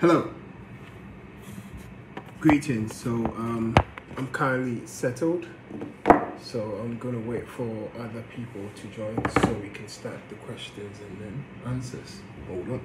Hello, greetings. So I'm currently settled, so I'm gonna wait for other people to join so we can start the questions and then answers. Hold on.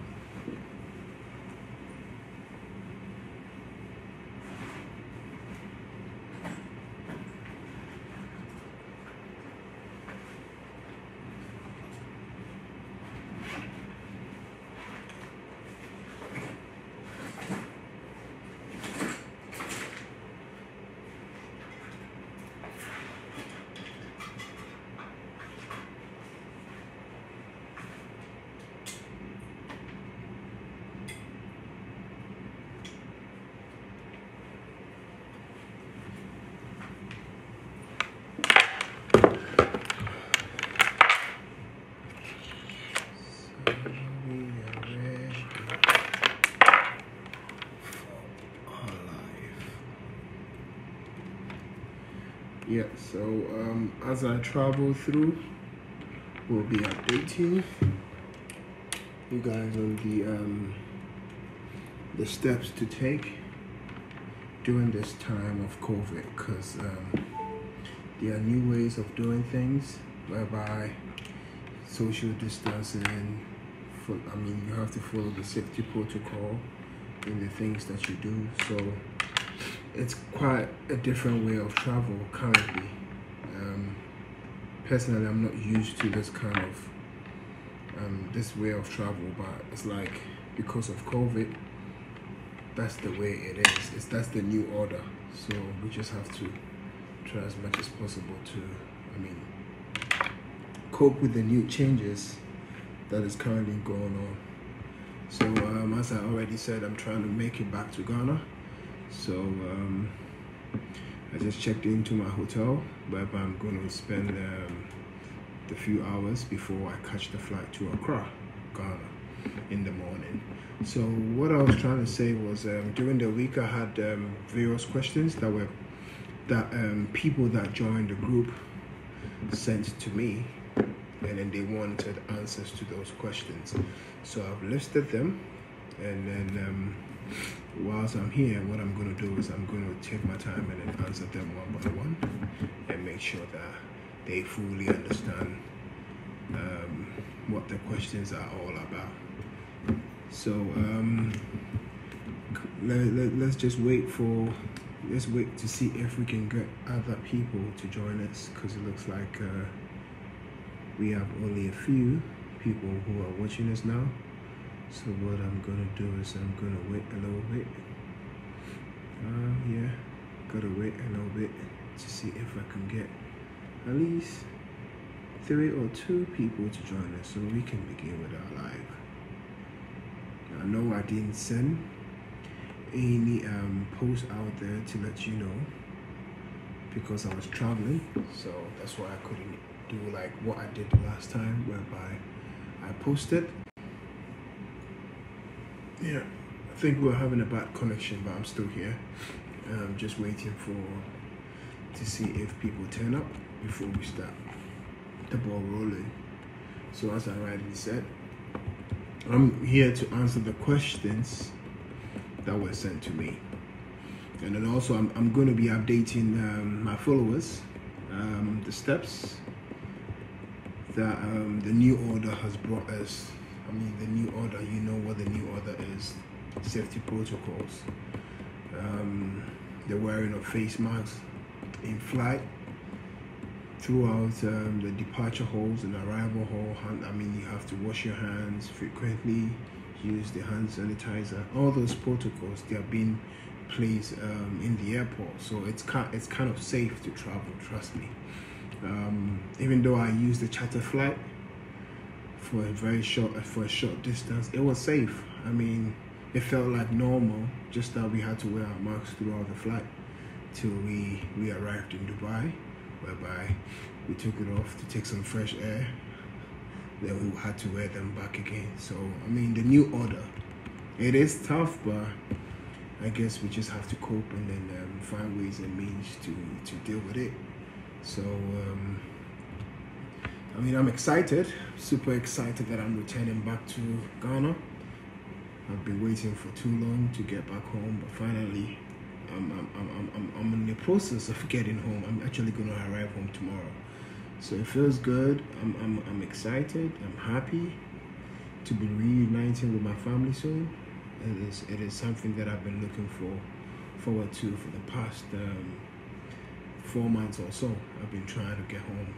Yeah, so as I travel through, we'll be updating you guys on the steps to take during this time of COVID, because there are new ways of doing things whereby social distancing. You have to follow the safety protocol in the things that you do. So it's quite a different way of travel currently. Personally, I'm not used to this kind of this way of travel, but it's like because of COVID, that's the way it is. That's the new order. So we just have to try as much as possible to, cope with the new changes that is currently going on. So as I already said, I'm trying to make it back to Ghana. So I just checked into my hotel, where I'm going to spend the few hours before I catch the flight to Accra, Ghana, in the morning. So what I was trying to say was during the week I had various questions that people that joined the group sent to me, and then they wanted answers to those questions. So I've listed them, and then whilst I'm here, what I'm going to do is I'm going to take my time and then answer them one by one and make sure that they fully understand what the questions are all about. So let's wait to see if we can get other people to join us, because it looks like we have only a few people who are watching us now. So what I'm gonna do is I'm gonna wait a little bit. Yeah, gotta wait a little bit to see if I can get at least 3 or 2 people to join us so we can begin with our live. I know I didn't send any posts out there to let you know because I was traveling, so that's why I couldn't do like what I did the last time, whereby I posted. Yeah, I think we're having a bad connection, but I'm still here. Just waiting to see if people turn up before we start the ball rolling. So as I rightly said, I'm here to answer the questions that were sent to me. And then also I'm going to be updating my followers, the steps that the new order has brought us. The new order, you know what the new order is. Safety protocols. The wearing of face masks in flight, throughout the departure halls and arrival hall. You have to wash your hands frequently, use the hand sanitizer. All those protocols, they are being placed in the airport. So it's kind of safe to travel, trust me. Even though I used the charter flight, for a short distance, it was safe. It felt like normal, just that we had to wear our masks throughout the flight till we arrived in Dubai, whereby we took it off to take some fresh air. Then we had to wear them back again. So the new order, it is tough, but I guess we just have to cope and then find ways and means to deal with it. So I'm excited, super excited that I'm returning back to Ghana. I've been waiting for too long to get back home, but finally, I'm in the process of getting home. I'm actually going to arrive home tomorrow, so it feels good. I'm excited. I'm happy to be reuniting with my family soon. It is something that I've been looking forward to for the past 4 months or so. I've been trying to get home.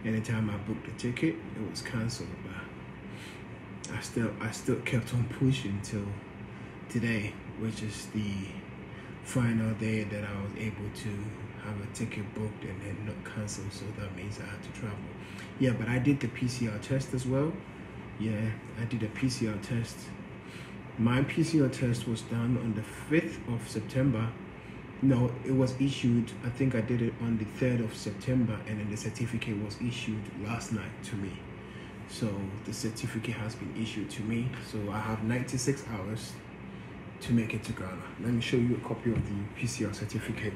Anytime I booked a ticket, it was cancelled, but I still kept on pushing till today, which is the final day that I was able to have a ticket booked and then not cancelled. So that means I had to travel. Yeah, but I did the PCR test as well. Yeah, I did a PCR test. My PCR test was done on the 5th of September. No, it was issued, I think I did it on the 3rd of September, and then the certificate was issued last night to me. So the certificate has been issued to me. So I have 96 hours to make it to Ghana. Let me show you a copy of the PCR certificate.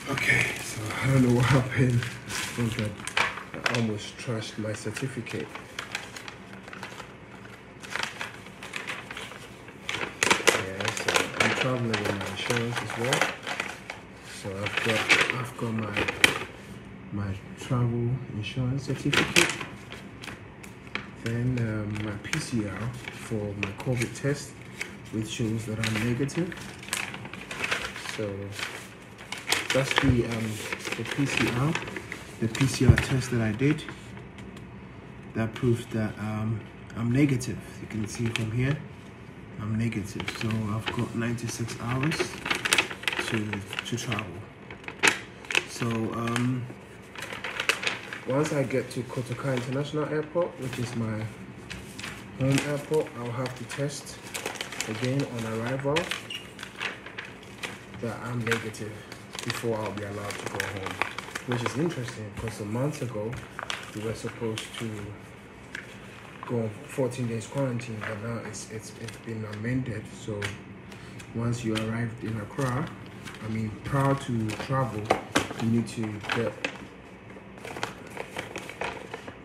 Okay, so I don't know what happened. I think I almost trashed my certificate. Yeah, so I'm traveling with my insurance as well. So I've got my travel insurance certificate. Then my PCR for my COVID test, which shows that I'm negative. So that's the PCR test that I did. That proves that I'm negative. You can see from here, I'm negative. So I've got 96 hours to travel. So once I get to Kotoka International Airport, which is my home airport, I'll have to test again on arrival that I'm negative before I'll be allowed to go home, which is interesting because a month ago we were supposed to go on 14 days quarantine, but now it's been amended. So once you arrived in Accra, prior to travel, you need to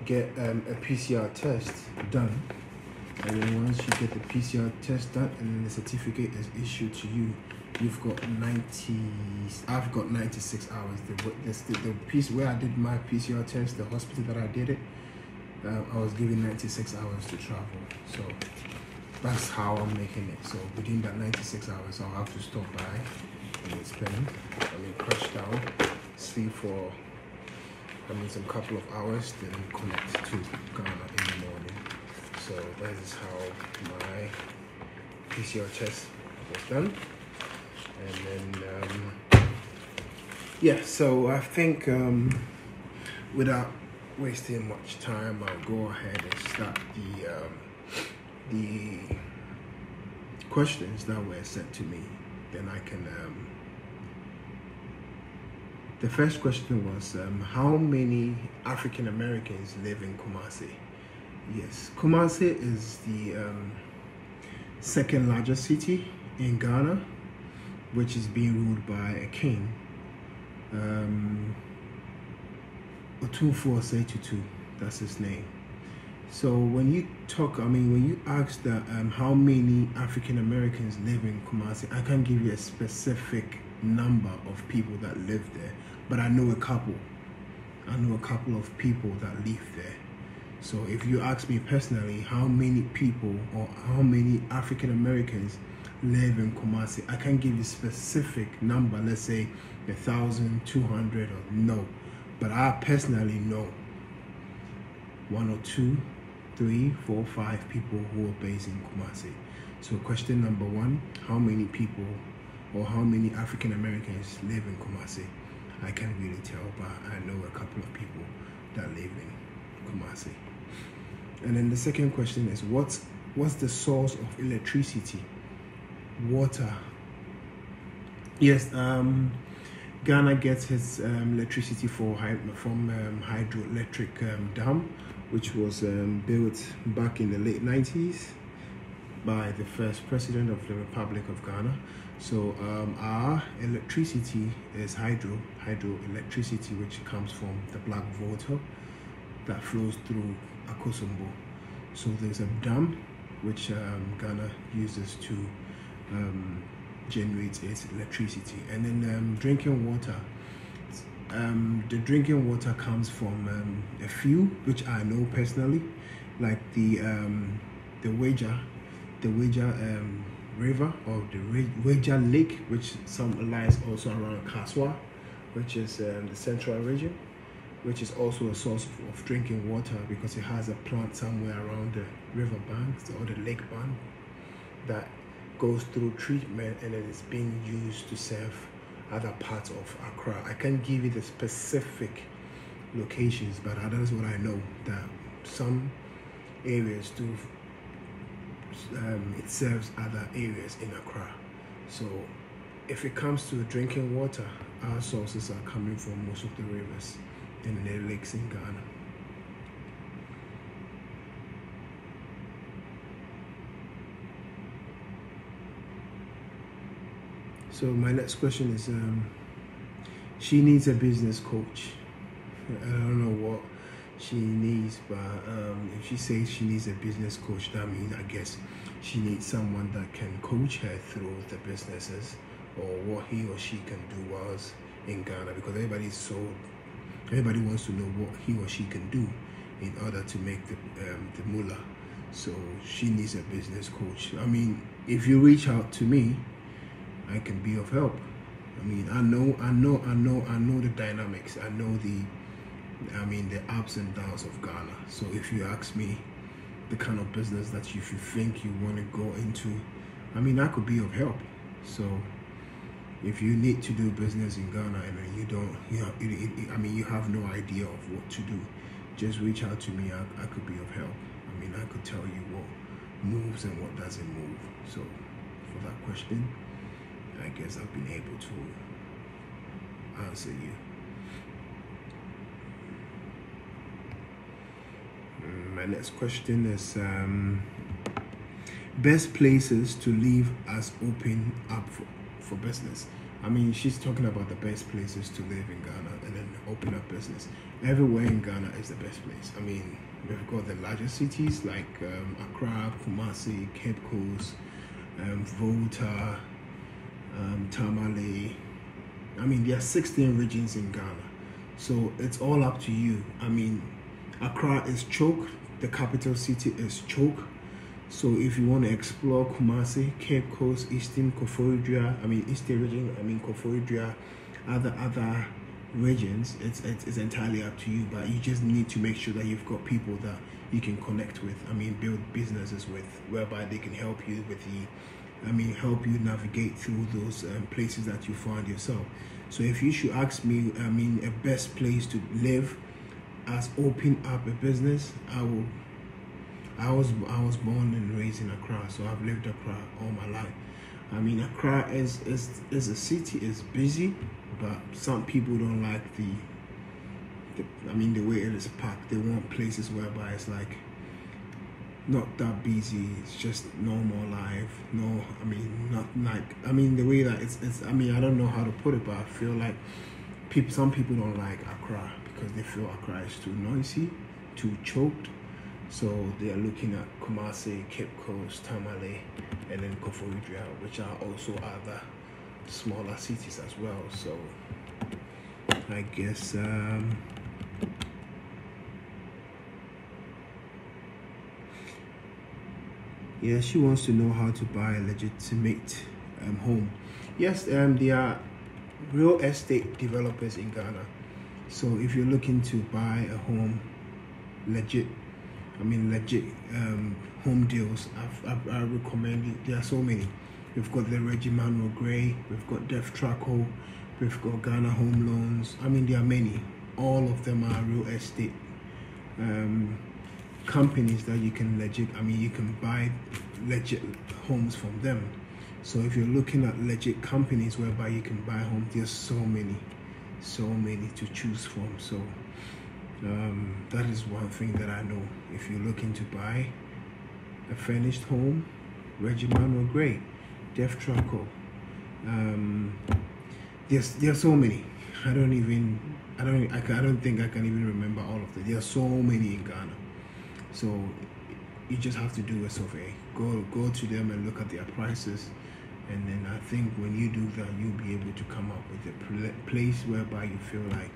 get a PCR test done, and then once you get the PCR test done and then the certificate is issued to you, you've got I've got 96 hours. The piece where I did my PCR test, the hospital that I did it, I was given 96 hours to travel. So that's how I'm making it. So within that 96 hours, I'll have to stop by and crash down, sleep for some couple of hours, then connect to Ghana in the morning. So that is how my PCR test was done. And then yeah, so I think without wasting much time, I'll go ahead and start the questions that were sent to me. Then I can the first question was how many African Americans live in Kumasi? Yes, Kumasi is the second largest city in Ghana, which is being ruled by a king, Otumfuo Setutu, that's his name. So when you talk, when you ask that how many African Americans live in Kumasi, I can't give you a specific number of people that live there, but I know a couple. I know a couple of people that live there. So if you ask me personally, how many people or how many African Americans live in Kumasi, I can't give you a specific number, let's say 1,000, 200, or no. But I personally know 1 or 2, 3, 4, 5 people who are based in Kumasi. So question number 1, how many people or how many African Americans live in Kumasi? I can't really tell, but I know a couple of people that live in Kumasi. And then the second question is, what's the source of electricity? Water. Yes, Ghana gets its electricity from hydroelectric dam, which was built back in the late 90s by the first president of the Republic of Ghana. So our electricity is hydroelectricity, which comes from the black water that flows through Akosombo. So there's a dam which Ghana uses to generate its electricity, and then drinking water. The drinking water comes from a few which I know personally, like the Wager River, or the Wager Lake, which some lies also around Kaswa, which is the central region, which is also a source of drinking water because it has a plant somewhere around the river bank or the lake bank that goes through treatment, and then it's being used to serve other parts of Accra. I can't give you the specific locations, but that is what I know, that some areas do it serves other areas in Accra. So if it comes to drinking water, our sources are coming from most of the rivers and the lakes in Ghana. So my next question is, she needs a business coach. I don't know what she needs, but if she says she needs a business coach, that means I guess she needs someone that can coach her through the businesses or what he or she can do whilst in Ghana, because everybody wants to know what he or she can do in order to make the moolah. So she needs a business coach. I mean, if you reach out to me, I can be of help. I mean, I know the dynamics. I know the ups and downs of Ghana. So if you ask me the kind of business that if you think you want to go into, I mean, I could be of help. So if you need to do business in Ghana and you have no idea of what to do, just reach out to me. I could be of help. I mean, I could tell you what moves and what doesn't move. So for that question, I guess I've been able to answer you. My next question is best places to live as open up for business. I mean, she's talking about the best places to live in Ghana and then open up business. Everywhere in Ghana is the best place. I mean, we've got the larger cities like Accra, Kumasi, Cape Coast, Volta, Tamale. I mean, there are 16 regions in Ghana, so it's all up to you. I mean, Accra is choke, the capital city is choke. So if you want to explore Kumasi, Cape Coast, Eastern Koforidua, Eastern region, Koforidua, other regions, it's entirely up to you. But you just need to make sure that you've got people that you can connect with. I mean, build businesses with, whereby they can help you with help you navigate through those places that you find yourself. So if you should ask me, a best place to live as open up a business, I was born and raised in Accra, so I've lived Accra all my life. I mean, Accra is a city, is busy, but some people don't like the way it is packed. They want places whereby it's like not that busy, it's just normal life. No, not like, the way that it's I don't know how to put it, but I feel like some people don't like Accra because they feel Accra is too noisy, too choked. So they are looking at Kumasi, Cape Coast, Tamale, and then Koforidua, which are also other smaller cities as well. So I guess yeah, she wants to know how to buy a legitimate home. Yes, there are real estate developers in Ghana. So if you're looking to buy a home, legit home deals, I recommend you. There are so many. We've got the Reggie Manuel Gray, we've got Def Traco, we've got Ghana Home Loans. There are many. All of them are real estate companies that you can you can buy legit homes from them. So if you're looking at legit companies whereby you can buy homes, there's so many. so many to choose from. So that is one thing that I know. If you're looking to buy a furnished home, Regiment or Grey, Def Traco, there's so many. I don't think I can even remember all of them. There are so many in Ghana. So you just have to do a survey. Go to them and look at their prices, and then I think when you do that, you'll be able to come up with a place whereby you feel like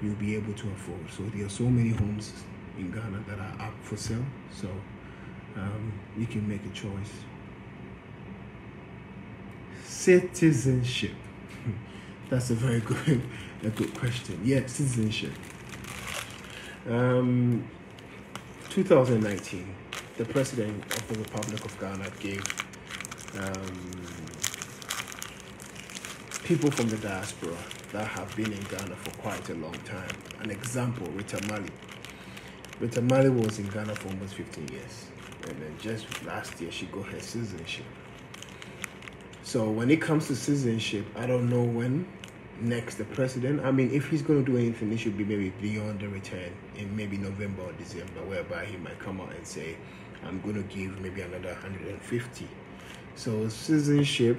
you'll be able to afford. So there are so many homes in Ghana that are up for sale. So you can make a choice. Citizenship. That's a very good question. Yeah, citizenship. 2019, the President of the Republic of Ghana gave people from the diaspora that have been in Ghana for quite a long time an example. Rita Mali was in Ghana for almost 15 years, and then just last year she got her citizenship. So when it comes to citizenship, I don't know when next the president, I mean, if he's going to do anything, it should be maybe beyond the return in maybe November or December, whereby he might come out and say, I'm going to give maybe another 150. So citizenship,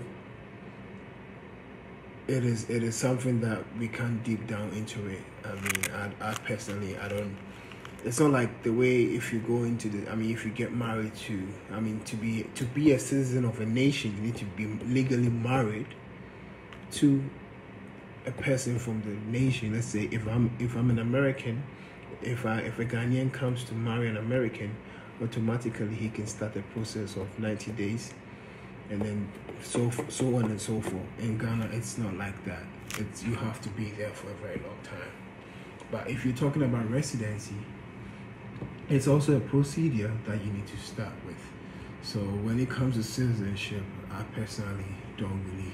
it is something that we can't deep down into it. I mean, I personally, I don't, it's not like the way if you go into the, I mean, if you get married to, I mean, to be a citizen of a nation, you need to be legally married to a person from the nation. Let's say if I'm an American, if a Ghanaian comes to marry an American, automatically he can start a process of 90 days, and then so on and so forth. In Ghana, it's not like that. It's you have to be there for a very long time. But if you're talking about residency, it's also a procedure that you need to start with. So when it comes to citizenship, I personally don't really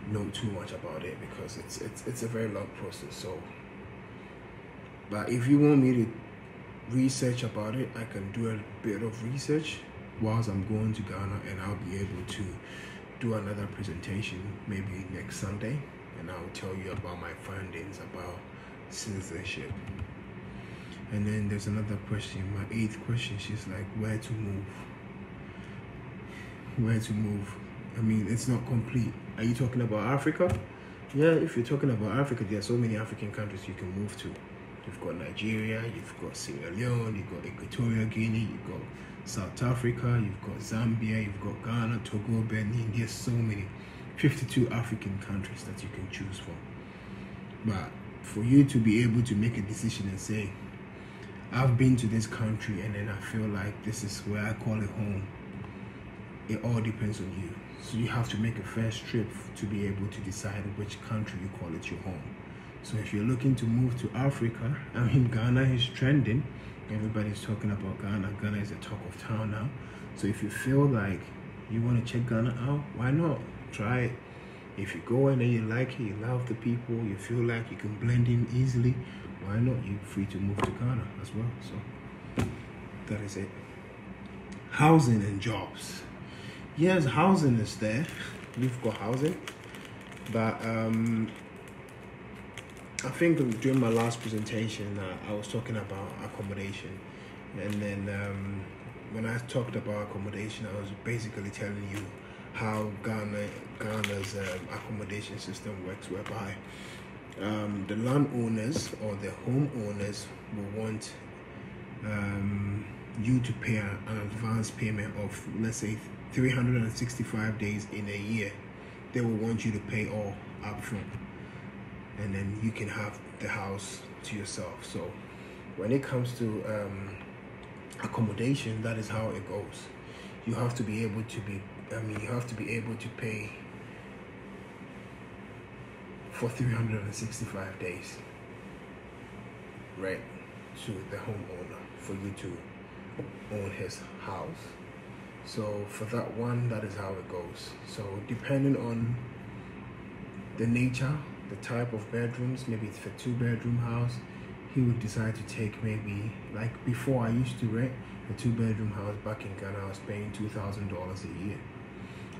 know too much about it because it's a very long process. So, but if you want me to research about it, I can do a bit of research whilst I'm going to Ghana, and I'll be able to do another presentation maybe next Sunday, and I'll tell you about my findings about citizenship. And then there's another question, my 8th question. She's like, where to move? Where to move? I mean, it's not complete. Are you talking about Africa? Yeah, if you're talking about Africa, there are so many African countries you can move to. You've got Nigeria, you've got Sierra Leone, you've got Equatorial Guinea, you've got South Africa, you've got Zambia, you've got Ghana, Togo, Benin. There's so many, 52 African countries that you can choose from. But for you to be able to make a decision and say, I've been to this country and then I feel like this is where I call it home, it all depends on you. So you have to make a first trip to be able to decide which country you call it your home. So if you're looking to move to Africa, I mean, Ghana is trending. Everybody's talking about Ghana. Ghana is a talk of town now. So if you feel like you want to check Ghana out, why not? Try it. If you go in and you like it, you love the people, you feel like you can blend in easily, why not? You're free to move to Ghana as well. So that is it. Housing and jobs. Yes, housing is there. We've got housing, but I think during my last presentation, I was talking about accommodation, and then when I talked about accommodation, I was basically telling you how Ghana's accommodation system works, whereby the landowners or the homeowners will want you to pay an advance payment of, let's say, 365 days in a year. They will want you to pay all up front, and then you can have the house to yourself. So when it comes to accommodation, that is how it goes. You have to be able to pay for 365 days, right, to the homeowner for you to own his house. So for that one, that is how it goes. So depending on the nature, the type of bedrooms, maybe it's a 2-bedroom house, he would decide to take maybe, like before I used to rent a 2-bedroom house back in Ghana, I was paying $2,000 a year.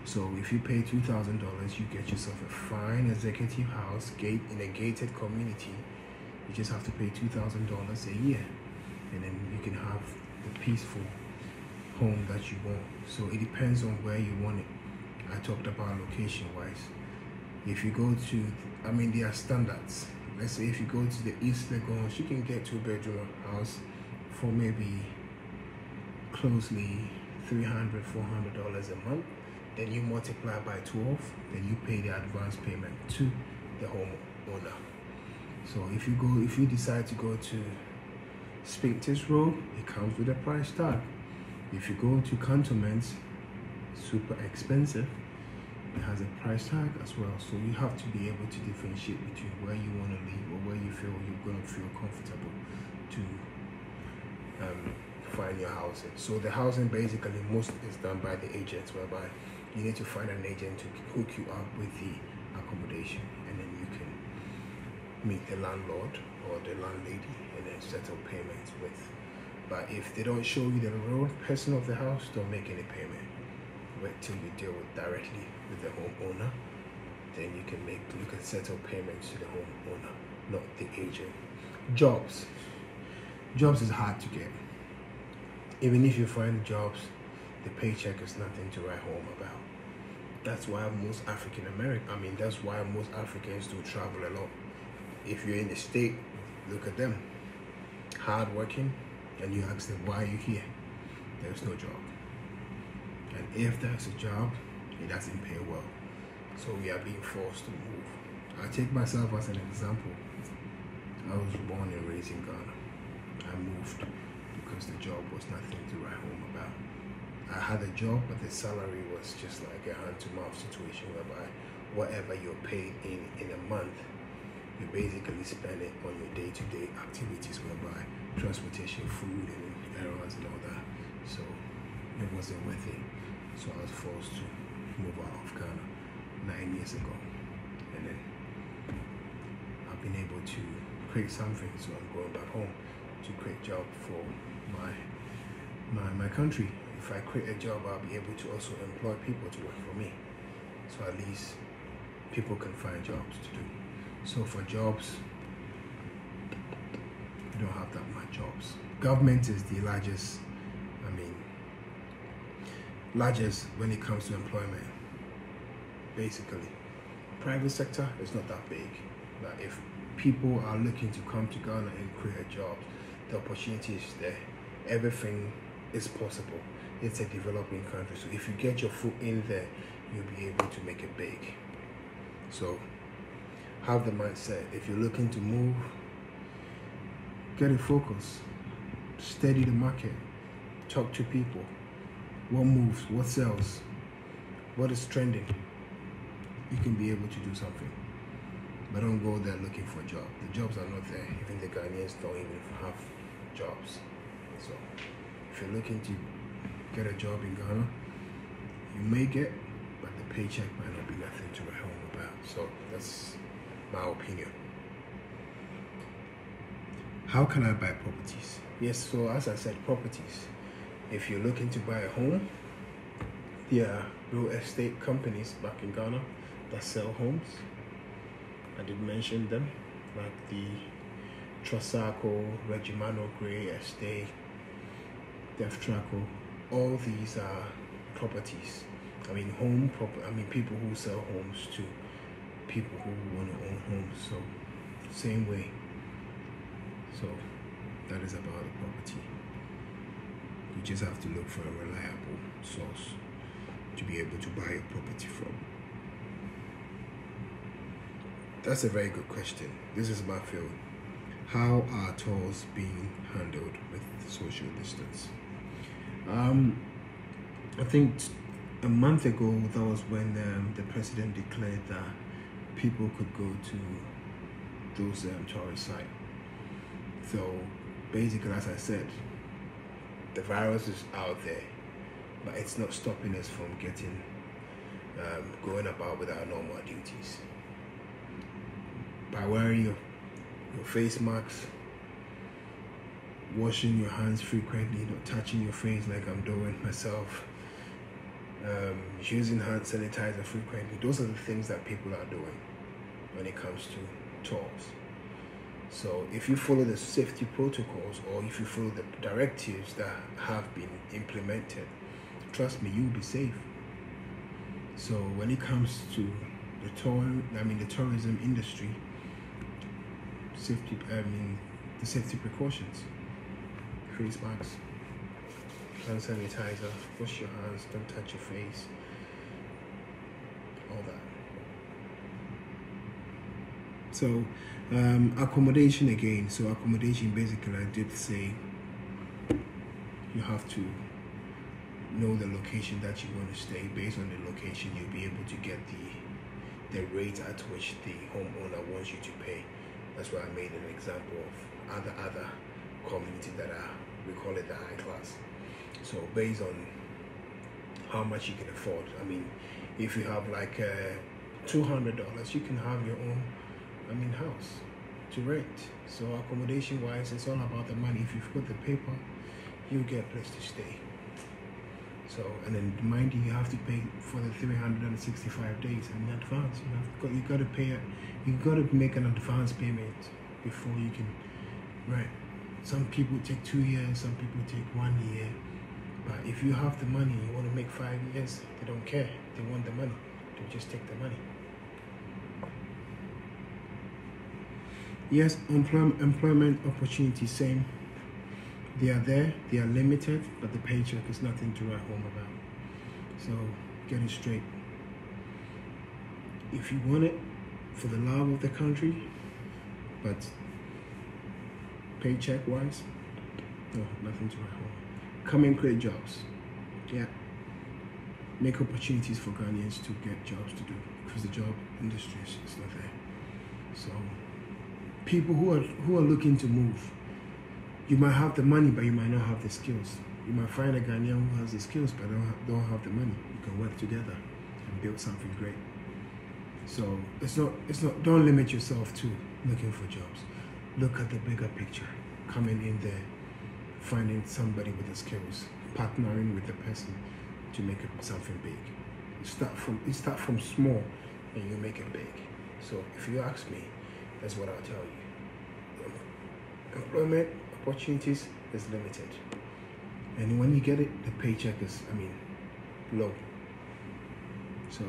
So if you pay $2,000, you get yourself a fine executive house gate in a gated community. You just have to pay $2,000 a year, and then you can have the peaceful home that you want. So it depends on where you want it. I talked about location wise. If you go to, there are standards. Let's say if you go to the East Lagos, you can get 2-bedroom house for maybe closely $300-400 a month. Then you multiply by 12, then you pay the advance payment to the homeowner. So if you decide to go to Spinks Road, it comes with a price tag. If you go to Cantonments, super expensive, it has a price tag as well. So you have to be able to differentiate between where you want to live or where you feel you're going to feel comfortable to find your housing. So the housing basically most is done by the agents, whereby you need to find an agent to hook you up with the accommodation, and then you can meet the landlord or the landlady and then settle payments with. But if they don't show you the real person of the house, don't make any payment. Wait till you deal directly with the homeowner, then you can settle payments to the homeowner, not the agent. Jobs is hard to get. Even if you find jobs, the paycheck is nothing to write home about. That's why most Africans do travel a lot. If you're in the state, look at them, hard working, and you ask them, why are you here? There's no job. And if there's a job, it doesn't pay well. So we are being forced to move. I take myself as an example. I was born and raised in Ghana. I moved because the job was nothing to write home about. I had a job, but the salary was just like a hand-to-mouth situation, whereby whatever you're paid in a month, you basically spend it on your day-to-day activities, whereby transportation, food, and errands and all that. So it wasn't worth it. So I was forced to move out of Ghana 9 years ago, and then I've been able to create something. So I'm going back home to create a job for my country. If I create a job, I'll be able to also employ people to work for me. So at least people can find jobs to do. So for jobs, we don't have that much jobs. Government is the largest when it comes to employment. Basically, private sector is not that big. But if people are looking to come to Ghana and create jobs, the opportunity is there. Everything is possible. It's a developing country. So if you get your foot in there, you'll be able to make it big. So have the mindset. If you're looking to move, get a focus. Study the market. Talk to people. What moves? What sells? What is trending? You can be able to do something. But don't go there looking for a job. The jobs are not there. Even the Ghanaians don't even have jobs. So if you're looking to get a job in Ghana, you may get, but the paycheck might not be nothing to write home about. So that's my opinion. How can I buy properties? Yes, so as I said, properties. If you're looking to buy a home, there are real estate companies back in Ghana that sell homes. I did mention them, like the Trosaco, Regimano Gray Estate, Deftraco. All these are properties. People who sell homes to people who want to own homes. So, same way. So, that is about the property. You just have to look for a reliable source to be able to buy a property from. That's a very good question. This is my field. How are tours being handled with social distance? I think a month ago, that was when the president declared that people could go to those tourist sites. So basically, as I said, the virus is out there, but it's not stopping us from going about with our normal duties. By wearing your face masks, washing your hands frequently, not touching your face like I'm doing myself, using hand sanitizer frequently. Those are the things that people are doing when it comes to tours. So if you follow the safety protocols, or if you follow the directives that have been implemented, trust me, you'll be safe. So when it comes to the tourism industry, the safety precautions: face masks, hand sanitizer, wash your hands, don't touch your face, all that. So accommodation again. So accommodation, basically, I did say you have to know the location that you want to stay. Based on the location, you'll be able to get the rate at which the homeowner wants you to pay. That's why I made an example of other community that we call it the high class. So based on how much you can afford, I mean, if you have like $200, you can have your own house to rent. So accommodation wise, it's all about the money. If you've got the paper, you get a place to stay. So, and then mind you have to pay for the 365 days in advance. You got to pay it. You got to make an advance payment before you can rent. Some people take 2 years, some people take 1 year. But if you have the money, you want to make 5 years, they don't care. They want the money. They'll just take the money. Yes, employment opportunities, same. They are there, they are limited, but the paycheck is nothing to write home about. So get it straight. If you want it for the love of the country, but paycheck wise, no, nothing to write home. Come and create jobs. Yeah. Make opportunities for Ghanaians to get jobs to do, because the job industry is not there. So people who are looking to move, you might have the money, but you might not have the skills. You might find a Ghanaian who has the skills, but don't have the money. You can work together and build something great. So it's not. Don't limit yourself to looking for jobs. Look at the bigger picture. Coming in there, finding somebody with the skills, partnering with the person to make something big. You start from small, and you make it big. So if you ask me, that's what I'll tell you. Employment opportunities is limited, and when you get it, the paycheck is low. So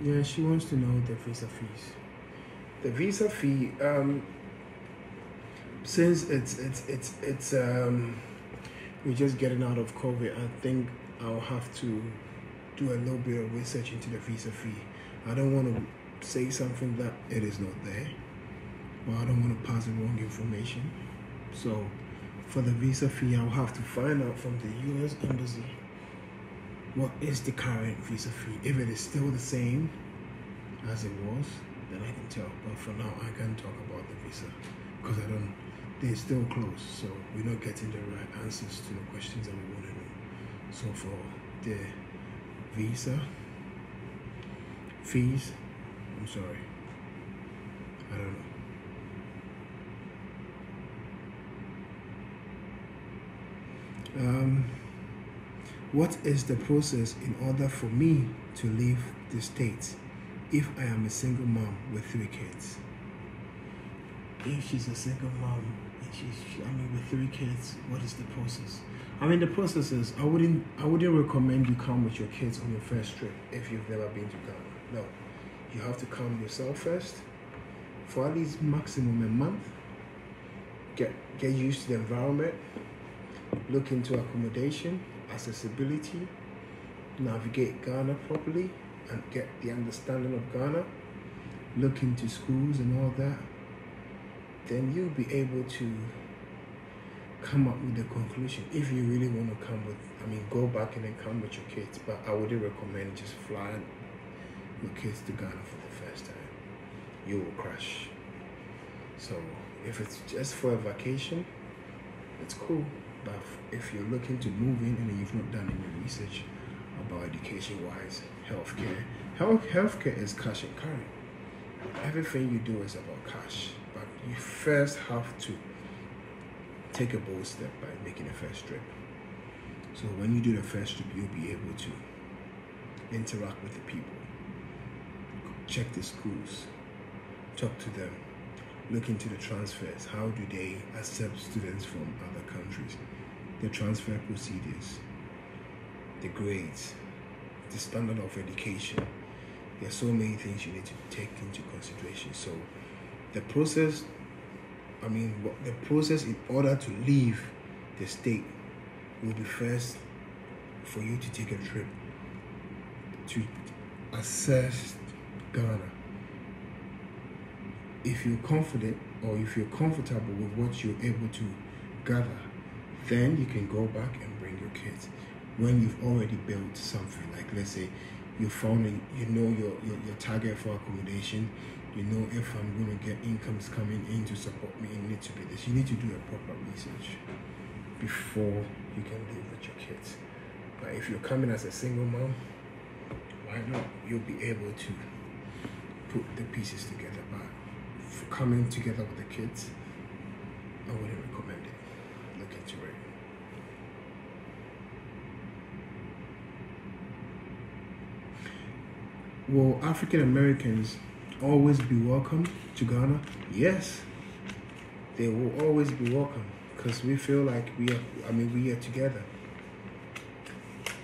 yeah, she wants to know the visa fees. The visa fee, since it's we're just getting out of COVID, I think I'll have to do a little bit of research into the visa fee. I don't want to say something that it is not there, but I don't want to pass the wrong information. So for the visa fee, I'll have to find out from the US Embassy what is the current visa fee. If it is still the same as it was, then I can tell. But for now, I can't talk about the visa because they're still closed. So we're not getting the right answers to the questions that we want to know. So for the visa fees, I'm sorry, I don't know. What is the process in order for me to leave the States if I am a single mom with 3 kids? If she's a single mom and with 3 kids, what is the process? The process is I wouldn't recommend you come with your kids on your first trip if you've never been to Ghana. No, you have to come yourself first for at least maximum a month. Get used to the environment. Look into accommodation, accessibility, navigate Ghana properly and get the understanding of Ghana, look into schools and all that. Then you'll be able to come up with the conclusion if you really want to come with, go back and then come with your kids. But I wouldn't recommend just flying your kids to Ghana for the first time. You will crash. So if it's just for a vacation, it's cool. But if you're looking to move in and you've not done any research about education-wise, healthcare is cash and carry. everything you do is about cash, but you first have to take a bold step by making the first trip. So when you do the first trip, you'll be able to interact with the people, check the schools, talk to them, look into the transfers. How do they accept students from other countries? The transfer procedures, the grades, the standard of education. There are so many things you need to take into consideration. So the process in order to leave the state will be first for you to take a trip to assess Ghana. If you're confident or if you're comfortable with what you're able to gather, then you can go back and bring your kids. When you've already built something, like let's say you found your target for accommodation, you know if I'm going to get incomes coming in to support me, it needs to be this. You need to do a proper research before you can live with your kids. But if you're coming as a single mom, why not? You'll be able to put the pieces together. But for coming together with the kids, I wouldn't recommend it. Look into it. Will African Americans always be welcome to Ghana? Yes, they will always be welcome because we feel like we are together.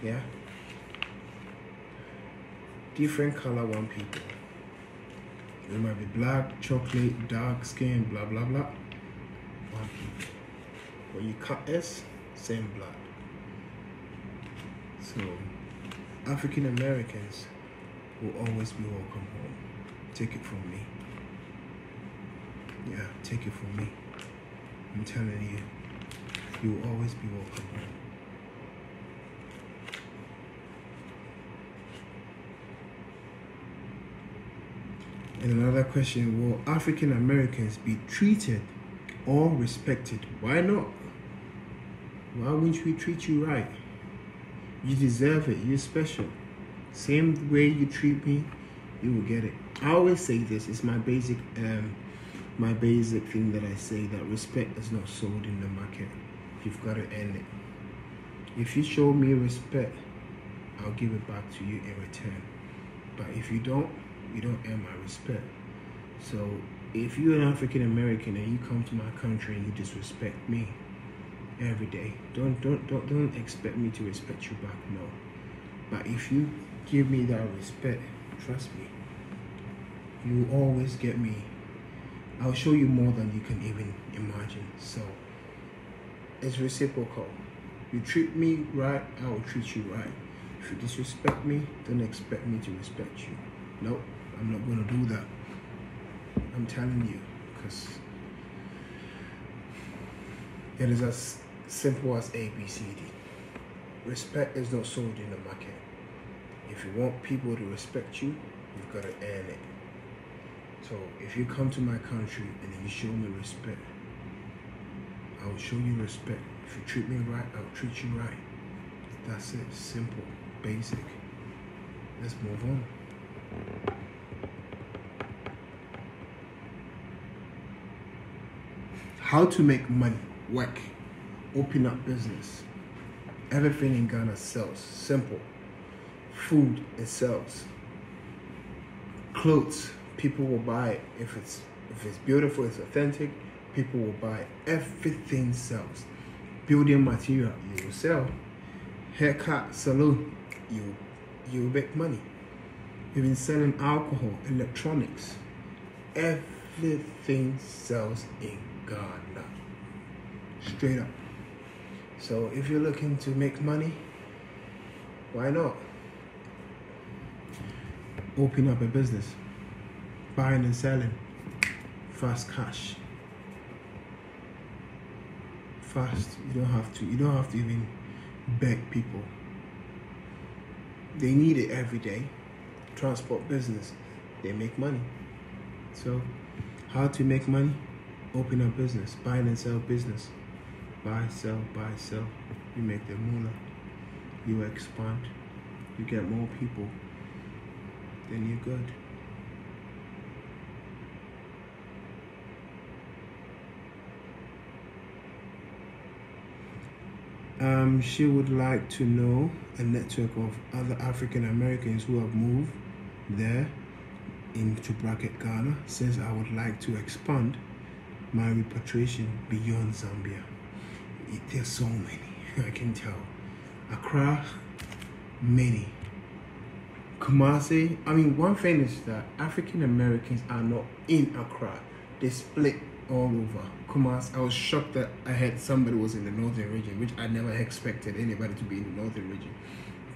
Yeah. Different color, one people. You might be black, chocolate, dark skin, blah blah blah. One people. When you cut S, same blood. So African Americans will always be welcome home. Take it from me. Yeah, take it from me. I'm telling you, you will always be welcome home. And another question, will African Americans be treated or respected? Why not? Why wouldn't we treat you right? You deserve it. You're special. Same way you treat me, you will get it. I always say this, it's my basic thing that I say, that respect is not sold in the market. You've got to earn it. If you show me respect, I'll give it back to you in return. But if you don't earn my respect. So if you're an African American and you come to my country and you disrespect me every day, don't expect me to respect you back. No. But if you give me that respect, trust me, you will always get me. I'll show you more than you can even imagine. So it's reciprocal. You treat me right, I will treat you right. If you disrespect me, don't expect me to respect you. Nope, I'm not going to do that. I'm telling you, because it is as simple as ABCD. Respect is not sold in the market. If you want people to respect you, you've got to earn it. So if you come to my country and you show me respect, I will show you respect. If you treat me right, I'll treat you right. That's it. Simple, basic. Let's move on. How to make money, work, open up business. Everything in Ghana sells. Simple. Food, it sells. Clothes, people will buy it. If it's beautiful, it's authentic, people will buy it. Everything sells. Building material, you will sell. Haircut, salon, you will make money. Even selling alcohol, electronics, everything sells in Ghana. Straight up. So if you're looking to make money, why not? Open up a business. Buying and selling. Fast cash. Fast. You don't have to even beg people. They need it every day. Transport business. They make money. So how to make money? Open up business. Buying and sell business. Buy, sell, buy, sell. You make the moolah. You expand. You get more people. Then you're good. She would like to know a network of other African Americans who have moved there into bracket Ghana, since I would like to expand my repatriation beyond Zambia. There's so many, I can tell. Accra, many. Kumasi. I mean, one thing is that African Americans are not in Accra. They split all over. Kumasi. I was shocked that I heard somebody was in the northern region, which I never expected anybody to be in the northern region.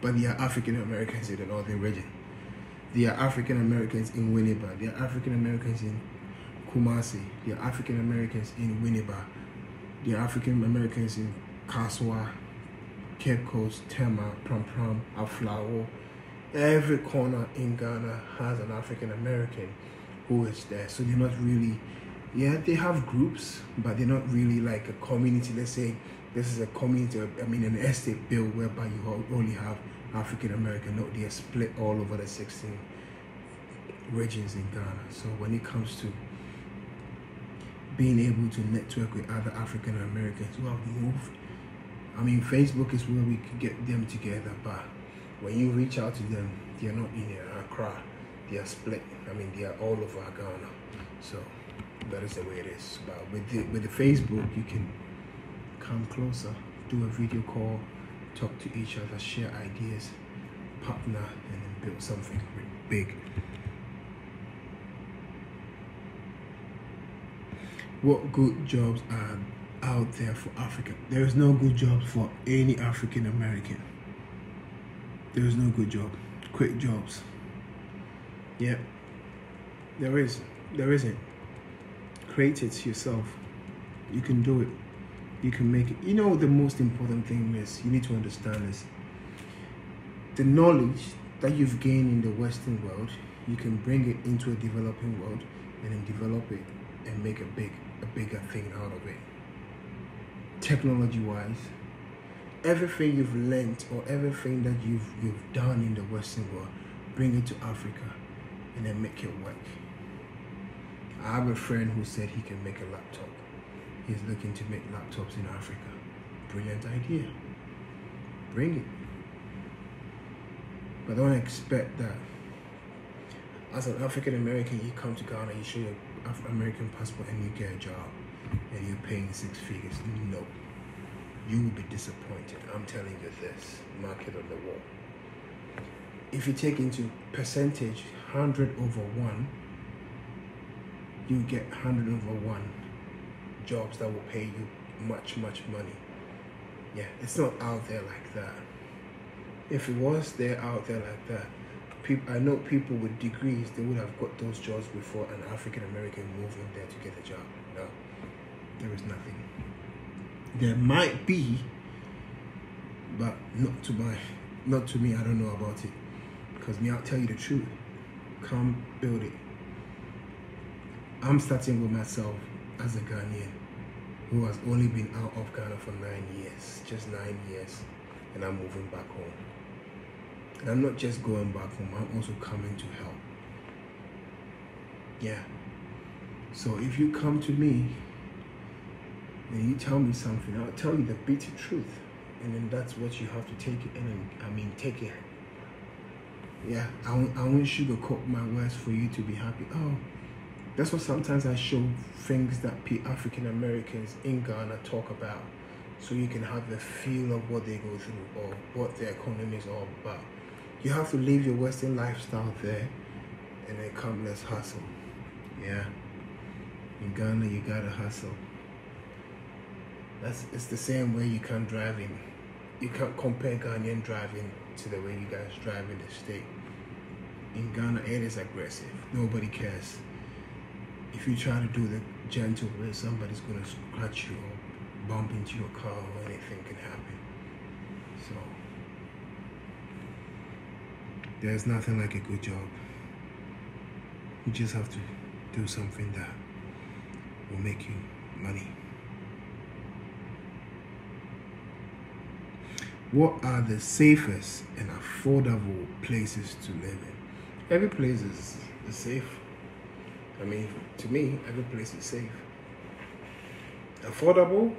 But there are African Americans in the northern region. There are African Americans in Winnipeg. There are African Americans in Kumasi. There are African Americans in Winnipeg. There are African Americans in Kaswa, Cape Coast, Tema, Pram Pram, Aflao. Every corner in Ghana has an African American who is there. So they're not really, yeah, they have groups, but they're not really like a community. Let's say this is a community, an estate bill whereby you only have African American. No, they are split all over the 16 regions in Ghana. So when it comes to being able to network with other African Americans who have moved, Facebook is where we could get them together, but when you reach out to them, they're not in Accra. They are split. They are all over Ghana. So that is the way it is. But with the Facebook, you can come closer, do a video call, talk to each other, share ideas, partner, and then build something big. What good jobs are out there for Africa? There is no good jobs for any African American. There is no good job. Quick jobs. Yeah. There isn't. Create it yourself. You can do it. You can make it. The most important thing is you need to understand is the knowledge that you've gained in the Western world, you can bring it into a developing world and then develop it and make a bigger thing out of it. Technology-wise, everything you've learned or everything that you've done in the Western world, bring it to Africa and then make it work. I have a friend who said he can make a laptop. He's looking to make laptops in Africa. Brilliant idea. Bring it. But don't expect that as an African American, you come to Ghana, you show your American passport and you get a job and you're paying 6 figures. No. You will be disappointed. I'm telling you this. Mark it on the wall. If you take into percentage 100 over 1, you get 100 over 1 jobs that will pay you much money. Yeah, it's not out there like that. If it was there out there like that, I know people with degrees, they would have got those jobs before an African American moved in there to get a job. No, there is nothing. There might be, but not to me. I don't know about it, because I'll tell you the truth. Come build it. I'm starting with myself as a Ghanaian who has only been out of Ghana for 9 years, just 9 years, and I'm moving back home. And I'm not just going back home, I'm also coming to help. Yeah. So if you come to me and you tell me something, I'll tell you the bitter truth. And then that's what you have to take it and take it. Yeah, I won't sugarcoat my words for you to be happy. Oh, that's what sometimes I show things that African Americans in Ghana talk about, so you can have a feel of what they go through or what their economy is all about. You have to live your Western lifestyle there and then come, let's hustle. Yeah. In Ghana, you gotta hustle. It's the same way you can't drive in. You can't compare Ghanaian driving to the way you guys drive in the state. In Ghana, it is aggressive. Nobody cares. If you try to do the gentle way, somebody's gonna scratch you or bump into your car or anything can happen. So there's nothing like a good job. You just have to do something that will make you money. What are the safest and affordable places to live in? Every place is safe. To me, every place is safe. Affordable,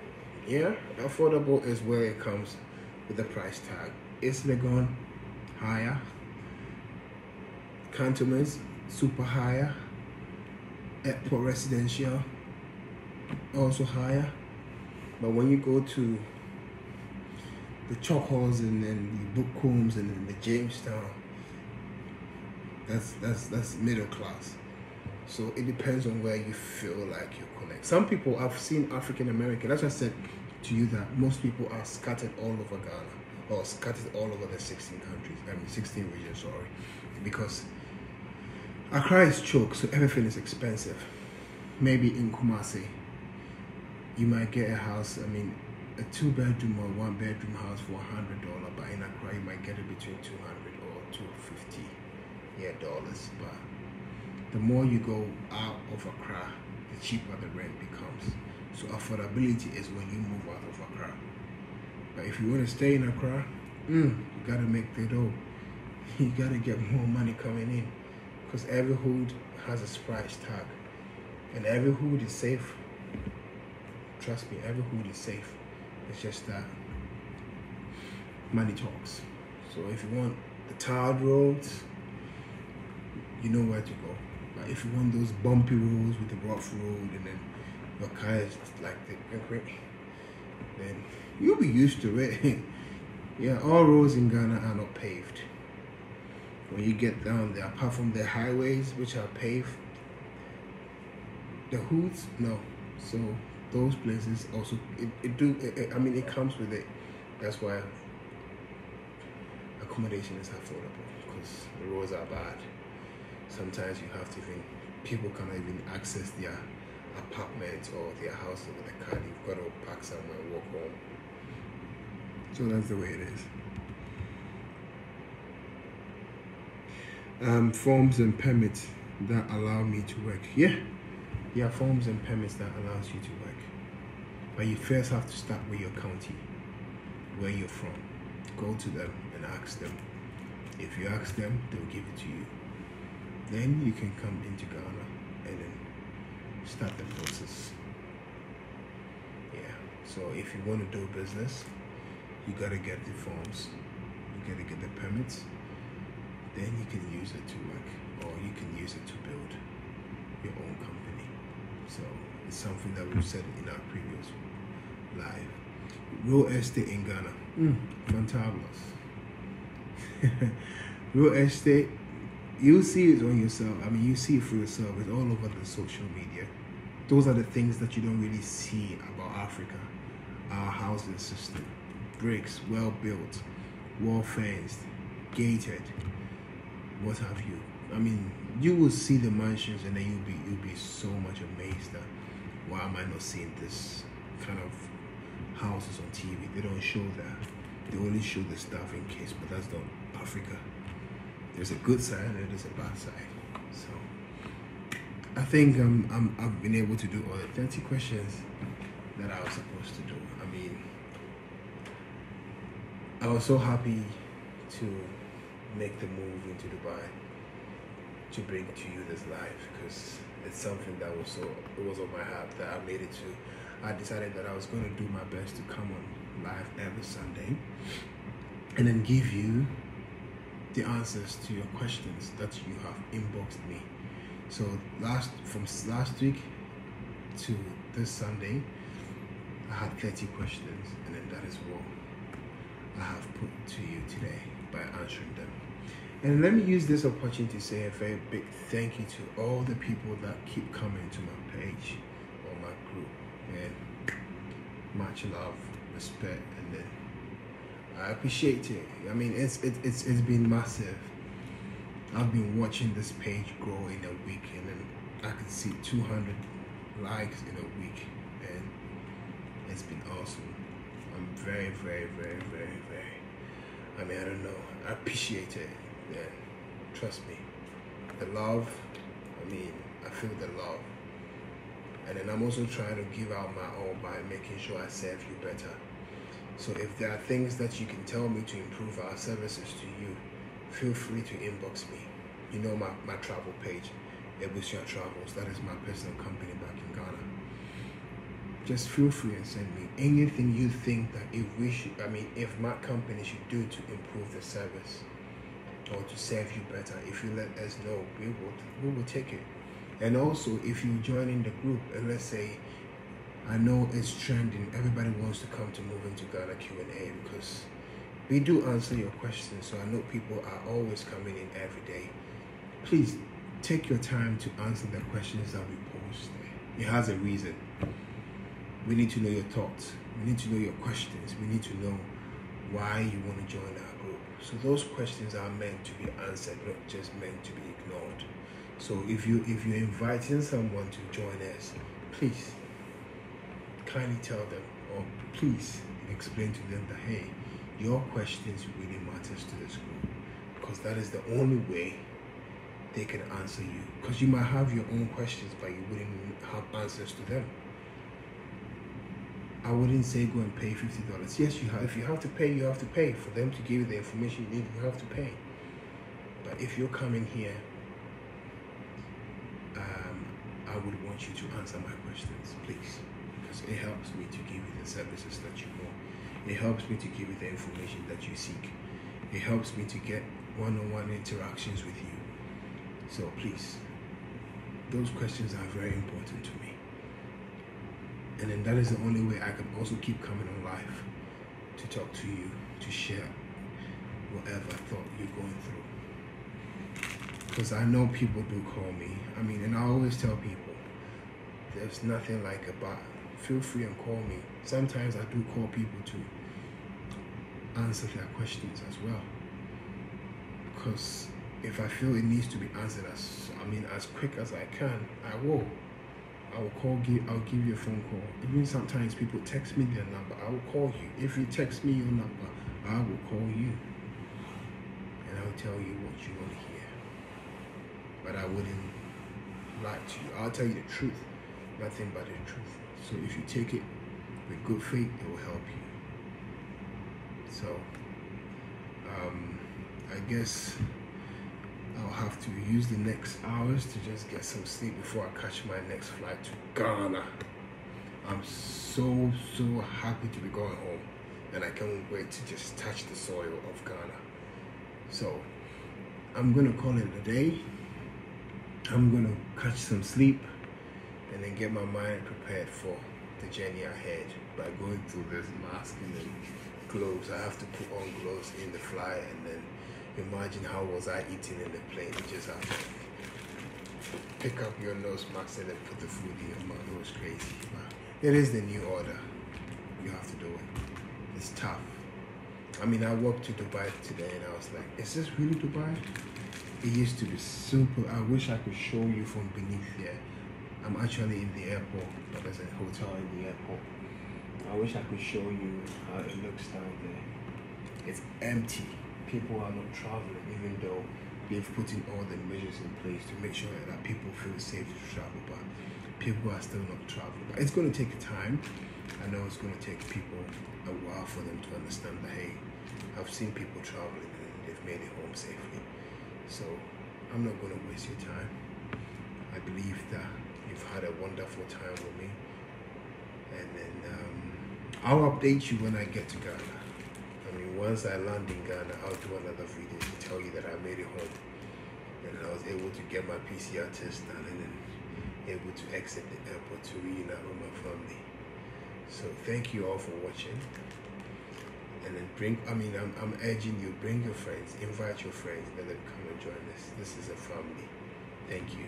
Yeah, affordable is where it comes with the price tag. Is Legon higher? Cantonments super higher. Airport residential also higher. But when you go to the Chocos and then the Bookhomes and then the Jamestown, that's middle class. So it depends on where you feel like you connect. Some people, I've seen African American, as I said to you, that most people are scattered all over Ghana, or scattered all over the 16 countries, 16 regions, sorry. Because Accra is choked, so everything is expensive. Maybe in Kumasi, you might get a house, a 2-bedroom or 1-bedroom house for $100, but in Accra you might get it between $200 or $250 dollars. But the more you go out of Accra, the cheaper the rent becomes. So affordability is when you move out of Accra. But if you want to stay in Accra, you gotta make the dough. You gotta get more money coming in, because every hood has a price tag, and every hood is safe. Trust me, every hood is safe. It's just that money talks. So if you want the tarred roads, you know where to go. But if you want those bumpy roads with the rough road and then your car is like then you'll be used to it. Yeah, all roads in Ghana are not paved. When you get down there, apart from the highways which are paved, the hoods, no. So those places also, it comes with it. That's why accommodation is affordable, because the roads are bad. Sometimes you have to people cannot even access their apartments or their house with a car. You've got to park somewhere and walk home. So that's the way it is. Forms and permits that allow me to work. Yeah, forms and permits that allows you to work. But you first have to start with your county, where you're from. Go to them and ask them. If you ask them, they'll give it to you. Then you can come into Ghana and then start the process. Yeah, so if you want to do business, you gotta get the forms, you gotta get the permits, then you can use it to work, or you can use it to build your own company. So it's something that we've said in our previous live. Real estate in Ghana, fantabulous. Real estate, you see it on yourself. You see it for yourself. It's all over the social media. Those are the things that you don't really see about Africa. Our housing system, bricks, well built, wall fenced, gated, what have you. You will see the mansions and then you'll be so much amazed that why am I not seeing this kind of houses on TV? They don't show that. They only show the stuff in case, but that's not Africa. There's a good side and there's a bad side. So I think I've been able to do all the 30 questions that I was supposed to do. I was so happy to make the move into Dubai to bring to you this live, because it's something that was on my heart that I made it to. I decided that I was going to do my best to come on live every Sunday and then give you the answers to your questions that you have inboxed me. So from last week to this Sunday, I had 30 questions, and then that is what I have put to you today by answering them. And let me use this opportunity to say a very big thank you to all the people that keep coming to my page or my group, and much love, respect, and then I appreciate it. It's been massive. I've been watching this page grow in a week, and then I can see 200 likes in a week, and it's been awesome. I'm very, very, very, very, very, I don't know, I appreciate it. Yeah, trust me. The love, I feel the love. And then I'm also trying to give out my all by making sure I serve you better. So if there are things that you can tell me to improve our services to you, feel free to inbox me. You know my travel page, Ebusia Travels. That is my personal company back in Ghana. just feel free and send me anything you think that if my company should do to improve the service or to serve you better. If you let us know, we will take it. And also, if you join in the group, and let's say, I know it's trending, everybody wants to come to Move into Ghana Q&A, because we do answer your questions, so I know people are always coming in every day. Please take your time to answer the questions that we post there. It has a reason. We need to know your thoughts. We need to know your questions. We need to know why you want to join our group. So those questions are meant to be answered, not just meant to be ignored. So if you're inviting someone to join us, please kindly tell them, or please explain to them that, hey, your questions really matters to this group, because that is the only way they can answer you. Because you might have your own questions, but you wouldn't have answers to them. I wouldn't say go and pay $50. Yes, you have. If you have to pay, you have to pay. For them to give you the information you need, you have to pay. But if you're coming here, I would want you to answer my questions, please, because it helps me to give you the services that you want. It helps me to give you the information that you seek. It helps me to get one-on-one interactions with you. So please, those questions are very important to me. And then that is the only way I can also keep coming on live to talk to you, to share whatever thought you're going through. Because I know people do call me. And I always tell people, there's nothing like about, feel free and call me. Sometimes I do call people to answer their questions as well. Because if I feel it needs to be answered as quick as I can, I will call you. I'll give you a phone call. Even sometimes people text me their number. I will call you. If you text me your number, I will call you, and I'll tell you what you want to hear. But I wouldn't lie to you. I'll tell you the truth, nothing but the truth. So if you take it with good faith, it will help you. So I guess I'll have to use the next hours to just get some sleep before I catch my next flight to Ghana. I'm so happy to be going home, and I can't wait to just touch the soil of Ghana. So I'm gonna call it a day. I'm gonna catch some sleep and then get my mind prepared for the journey ahead by going through this mask and then gloves. I have to put on gloves in the flight, and then imagine how was I eating in the plane. You just have to pick up your nose mask and then put the food in your mouth. It was crazy. But it is the new order. You have to do it. It's tough. I walked to Dubai today and I was like, is this really Dubai? It used to be simple. I wish I could show you from beneath here. I'm actually in the airport, but there's a hotel in the airport. I wish I could show you how it looks down there. It's empty. People are not traveling, even though they've put in all the measures in place to make sure that people feel safe to travel, but people are still not traveling. But it's going to take time. I know it's going to take people a while for them to understand that, hey, I've seen people traveling and they've made it home safely. So I'm not going to waste your time. I believe that you've had a wonderful time with me, and then I'll update you when I get to Ghana. Once I land in Ghana, I'll do another video to tell you that I made it home, and I was able to get my PCR test done, and then able to exit the airport to reunite with my family. So thank you all for watching. And then I'm urging you, bring your friends, invite your friends, let them come and join us. This is a family. Thank you.